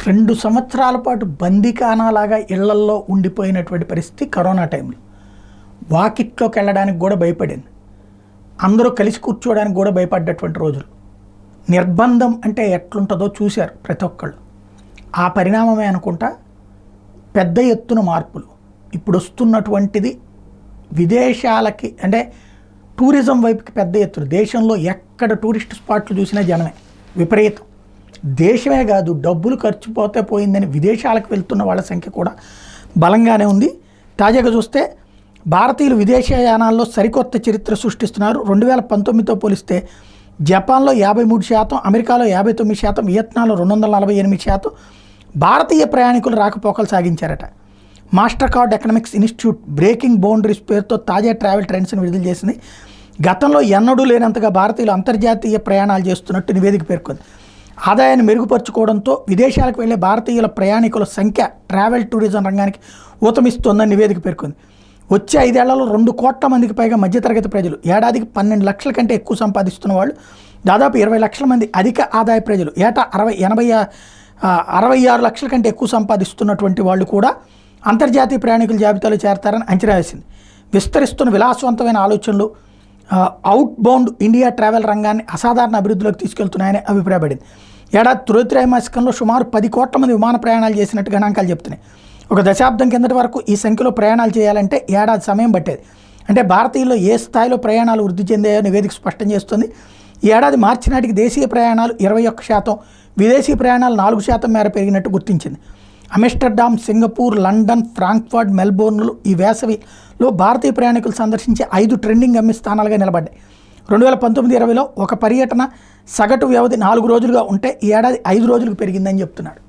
2 సంవత్సరాల పాటు బందీఖానాలాగా ఇళ్లల్లో ఉండిపోయినటువంటి పరిస్థితి కరోనా టైంలో. వాకిట్లోకి వెళ్ళడానికి కూడా భయపడింది. అందరూ కలిసి కూర్చోవడానికి కూడా భయపడ్డటువంటి రోజులు. నిర్బంధం అంటే ఎట్లుంటుందో చూశారు ప్రతి ఒక్కళ్ళు. ఆ పరిణామమే అనుకుంటా పెద్ద ఎత్తున మార్పులు ఇప్పుడు వస్తున్నటువంటిది. విదేశాలకి అంటే టూరిజం వైపుకి పెద్ద ఎత్తున, దేశంలో ఎక్కడ టూరిస్ట్ స్పాట్లు చూసినా జనమే విపరీతం. దేశమే కాదు, డబ్బులు ఖర్చు పోతే పోయిందని విదేశాలకు వెళ్తున్న వాళ్ళ సంఖ్య కూడా బలంగానే ఉంది. తాజాగా చూస్తే భారతీయులు విదేశయానాల్లో సరికొత్త చరిత్ర సృష్టిస్తున్నారు. 2019తో పోలిస్తే జపాన్లో 53%, అమెరికాలో 59%, వియత్నాంలో 248% భారతీయ ప్రయాణికులు రాకపోకలు సాగించారట. Mastercard economics institute breaking boundaries పేరుతో తాజా ట్రావెల్ ట్రెండ్స్ని విడుదల చేసింది. గతంలో ఎన్నడూ లేనంతగా భారతీయులు అంతర్జాతీయ ప్రయాణాలు చేస్తున్నట్టు నివేదిక పేర్కొంది. ఆదాయాన్ని మెరుగుపరుచుకోవడంతో విదేశాలకు వెళ్లే భారతీయుల ప్రయాణికుల సంఖ్య ట్రావెల్ టూరిజం రంగానికి ఊతమిస్తోందని నివేదిక పేర్కొంది. వచ్చే 5 ఏళ్లలో 2 కోట్ల మందికి పైగా మధ్యతరగతి ప్రజలు, ఏడాదికి 12 లక్షల కంటే ఎక్కువ సంపాదిస్తున్న వాళ్ళు, దాదాపు 20 లక్షల మంది అధిక ఆదాయ ప్రజలు, ఏటా 66 లక్షల కంటే ఎక్కువ సంపాదిస్తున్నటువంటి వాళ్ళు కూడా అంతర్జాతీయ ప్రయాణికుల జాబితాలో చేరతారని అంచనా వేసింది. విస్తరిస్తున్న విలాసవంతమైన ఆలోచనలు అవుట్ బౌండ్ ఇండియా ట్రావెల్ రంగాన్ని అసాధారణ అభివృద్ధిలోకి తీసుకెళ్తున్నాయని అభిప్రాయపడింది. ఏడాది తొలి త్రైమాసికంలో సుమారు 10 కోట్ల మంది విమాన ప్రయాణాలు చేసినట్టు గణాంకాలు చెప్తున్నాయి. ఒక దశాబ్దం కిందటి వరకు ఈ సంఖ్యలో ప్రయాణాలు చేయాలంటే ఏడాది సమయం పట్టేది. అంటే భారతీయుల్లో ఏ స్థాయిలో ప్రయాణాలు వృద్ధి చెందాయో నివేదిక స్పష్టం చేస్తుంది. ఈ ఏడాది మార్చి నాటికి దేశీయ ప్రయాణాలు 21%, విదేశీ ప్రయాణాలు 4% మేర పెరిగినట్టు గుర్తించింది. అమెస్టర్డామ్, సింగపూర్, లండన్, ఫ్రాంక్ఫర్ట్, మెల్బోర్న్లు ఈ వేసవిలో భారతీయ ప్రయాణికులు సందర్శించే 5 ట్రెండింగ్ గమ్యస్థానాలుగా నిలబడ్డాయి. 2019-20లో ఒక పర్యటన సగటు వ్యవధి 4 రోజులుగా ఉంటే ఈ ఏడాది 5 రోజులకు పెరిగిందని చెప్తున్నాడు.